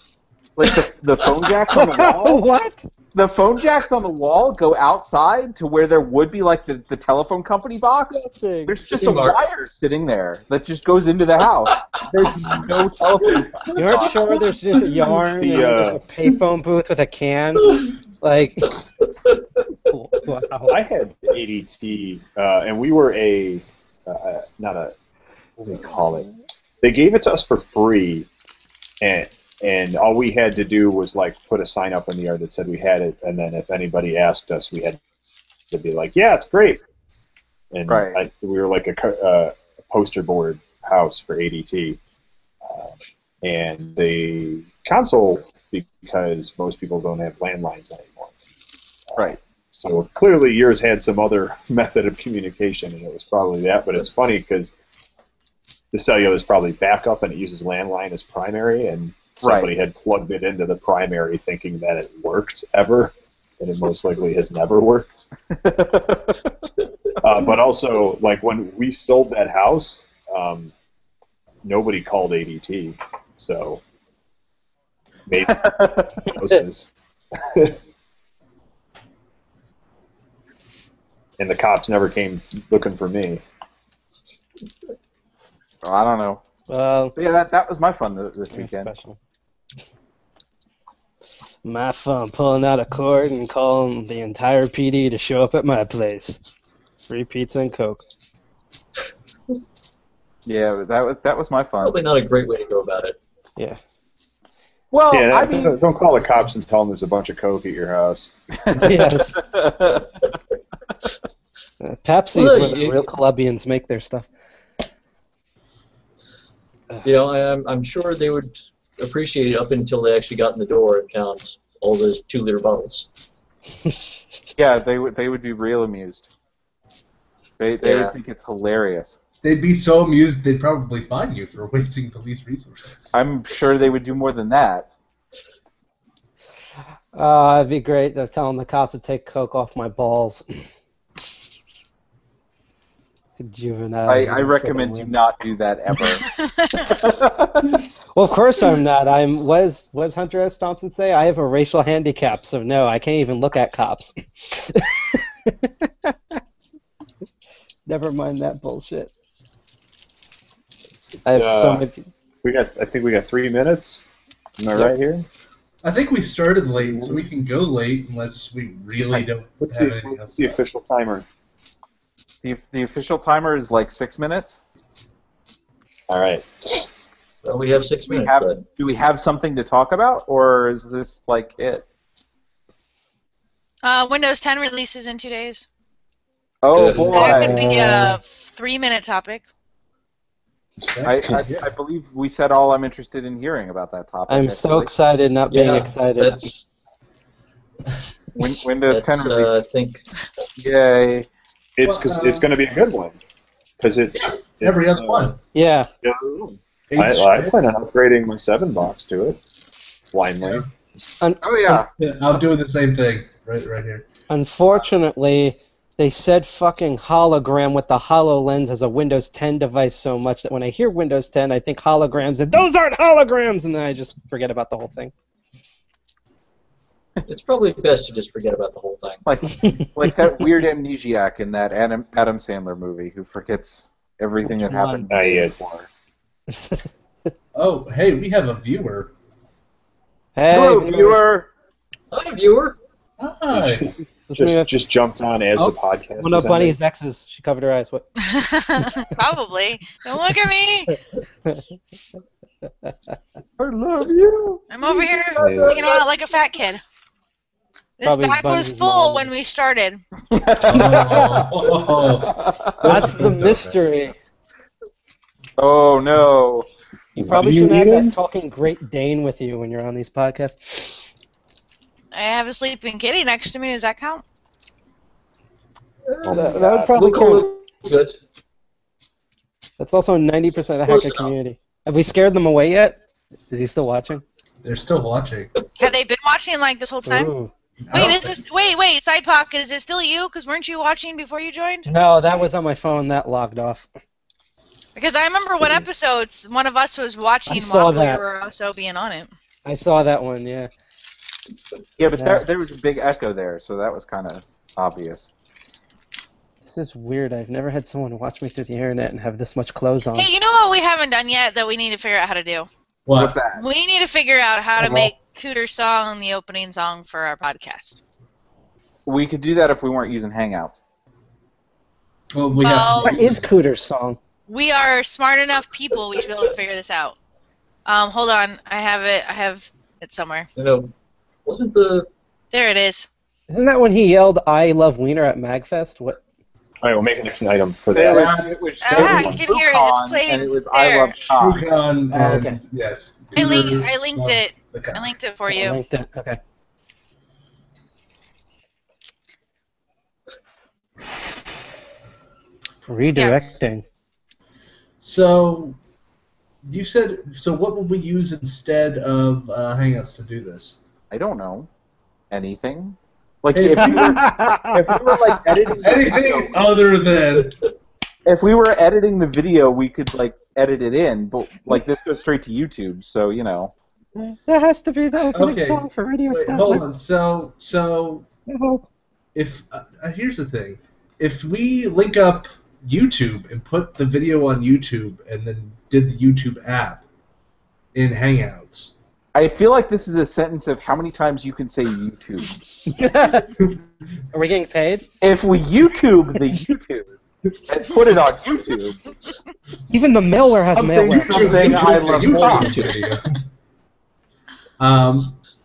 Like the phone jacks on the wall. What? The phone jacks on the wall go outside to where there would be like the telephone company box. There's just a wire sitting there that just goes into the house. There's no telephone. You aren't sure there's just a yarn and there's a payphone booth with a can? Like, wow. I had ADT, and we were not a, what do they call it? They gave it to us for free, and all we had to do was like put a sign up in the yard that said we had it, and then if anybody asked us, we had to be like, yeah, it's great. And Right. we were like a poster board. house for ADT. And the console, because most people don't have landlines anymore. Right. So clearly yours had some other method of communication, and it was probably that. But it's funny because the cellular is probably backup, and it uses landline as primary, and somebody had plugged it into the primary thinking that it worked ever, and it most likely has never worked. But also, like when we sold that house, nobody called ADT, so maybe houses. And the cops never came looking for me. Well, I don't know. Well, So yeah, that was my fun this weekend. special. My fun pulling out a cord and calling the entire PD to show up at my place. Free pizza and Coke. Yeah, that was my fun. Probably not a great way to go about it. Yeah. Well, Yeah, I mean, don't call the cops and tell them there's a bunch of coke at your house. Yes. Pepsi's Well, where the real Colombians make their stuff. You know, I'm sure they would appreciate it up until they actually got in the door and found all those 2-liter bottles. yeah, they would be real amused. They would think it's hilarious. They'd be so amused they'd probably fine you for wasting police resources. I'm sure they would do more than that. It'd be great to telling the cops to take Coke off my balls. Juvenile. I recommend you not do that ever. Well, of course I'm not. Was Hunter S. Thompson say? I have a racial handicap, so no, I can't even look at cops. Never mind that bullshit. I have so many. I think we got 3 minutes. Am I right here? I think we started late, so we can go late unless we really don't have anything else. What's the official timer? The official timer is like 6 minutes. All right. Well, we have 6 minutes then. Do we have something to talk about, or is this like it? Windows 10 releases in 2 days. Oh Yeah. boy! That could be a 3-minute topic. I believe we said all I'm interested in hearing about that topic. I'm so excited, not being excited. That's, Windows 10 I release. think. Yay! It's going to be a good one because it's Every other one. Yeah. I plan on upgrading my 7 box to it blindly. Oh yeah. Yeah, I'm doing the same thing right here. Unfortunately, they said fucking hologram with the HoloLens as a Windows 10 device so much that when I hear Windows 10, I think holograms, and those aren't holograms, and then I just forget about the whole thing. It's probably best to just forget about the whole thing. Like that weird amnesiac in that Adam Sandler movie who forgets everything that happened before. Oh, hey, we have a viewer. Hey, Hello, viewer. Hi, viewer. Hi. Just jumped on as the podcast. One of was Bunny's exes. She covered her eyes. What? Probably. Don't look at me. I love you. I'm over here hanging out like a fat kid. This Probably bag was Bunny's full mom. when we started. That's the mystery. Oh no. You probably Do you shouldn't have need that it? talking Great Dane with you when you're on these podcasts. I have a sleeping kitty next to me. Does that count? That would probably We'll count. call it good. That's also 90% of the Close hacker enough. community. Have we scared them away yet? Is he still watching? They're still watching. Have they been watching like this whole time? Ooh. Wait, Side Pocket, is it still you? Because weren't you watching before you joined? No, that was on my phone. That logged off. Because I remember one episode, one of us was watching I saw while that. we were also being on it. I saw that one, yeah. Yeah, but Yeah. there was a big echo there, so that was kind of obvious. This is weird. I've never had someone watch me through the internet and have this much clothes on. Hey, you know what we haven't done yet that we need to figure out how to do? What's that? We need to figure out how to Uh-huh. make Cooter's song the opening song for our podcast. We could do that if we weren't using Hangouts. Well, we Well- have What is Cooter's song? We are smart enough people, we should be able to figure this out. Hold on, I have it somewhere. You know, wasn't the There it is. Isn't that when he yelled, "I love Wiener" at MagFest? What? All right, we'll make an action item for that. It was I can hear it. It's playing. and it was I There. Love Con. Shrukan Oh, and okay. yes. I linked Peter it. loves the con. I linked it for I you. linked it. Okay. Redirecting. So, you said, so what would we use instead of Hangouts to do this? I don't know. Anything? Like Hey, if we were like editing the Anything video, other than... if we were editing the video, we could like edit it in, but like this goes straight to YouTube, so you know. That has to be the opening Okay. song for Radio Wait, Statler. hold on. So I hope. if here's the thing, if we link up YouTube and put the video on YouTube and then did the YouTube app in Hangouts, I feel like this is a sentence of how many times you can say YouTube. Are we getting paid? If we YouTube the YouTube and put it on YouTube, Even the malware has malware. something I love Con. video.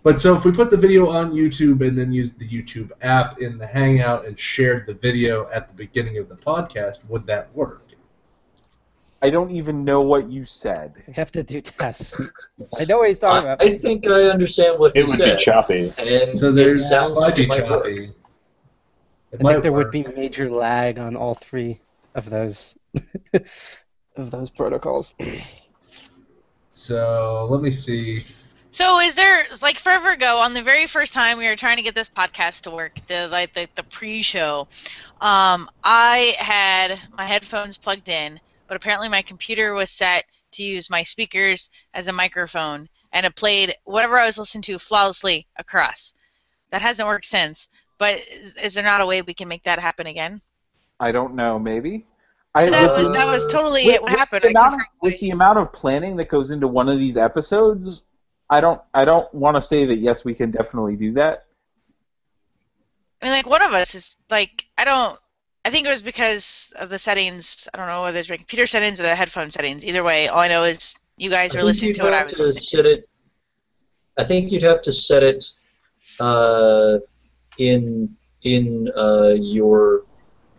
But so if we put the video on YouTube and then used the YouTube app in the Hangout and shared the video at the beginning of the podcast, would that work? I don't even know what you said. We have to do tests. I know what he's talking about. I think I understand what It he would said. be choppy. And So it there's sounds might like be it might work. choppy. It I might think there would work. be major lag on all three of those of those protocols. So let me see. So is there, like forever ago, on the very first time we were trying to get this podcast to work, the pre-show, I had my headphones plugged in, but apparently my computer was set to use my speakers as a microphone, and it played whatever I was listening to flawlessly across. That hasn't worked since, but is there not a way we can make that happen again? I don't know, maybe? That was totally what happened. With the amount of planning that goes into one of these episodes, I don't want to say that yes, we can definitely do that. I mean, like, one of us is, like, I think it was because of the settings. I don't know whether it's my computer settings or the headphone settings. Either way, all I know is you guys were listening to what I was listening to. I think you'd have to set it in your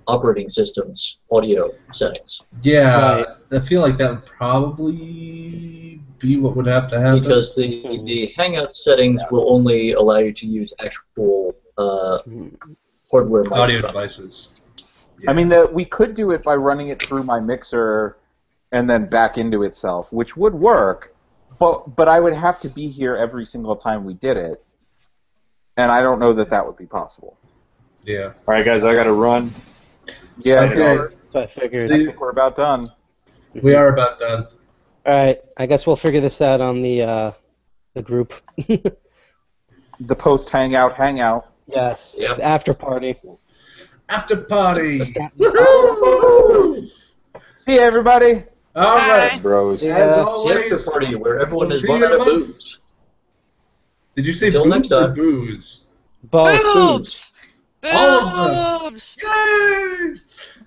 operating system's audio settings. Yeah, Right. I feel like that would probably be what would have to happen. Because the Hangout settings will only allow you to use actual hardware audio microphones. devices. I mean, we could do it by running it through my mixer and then back into itself, which would work, but I would have to be here every single time we did it, and I don't know that that would be possible. Yeah. All right, guys, I got to run. Yeah, Sign it Okay. over. So I figured. I think we're about done. We are about done. All right, I guess we'll figure this out on the group. The post hangout. Yes. Yep. The after party. After party. Woo! See you, everybody. All right. Bros. Yeah. As The always. after party where everyone We'll has see run you out in of a month. booze. Did you say Till next boobs or time. booze? Both. Boobs! All of Boobs! Yay!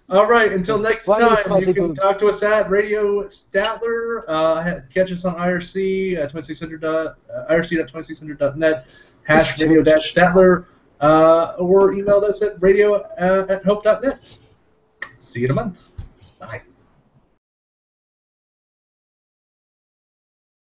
All right. Until next Why time, is fuzzy you can boobs? talk to us at Radio Statler. Catch us on IRC at 2600. IRC.2600.net. #radio-Statler. Or email us at radio@hope.net. See you in a month. Bye.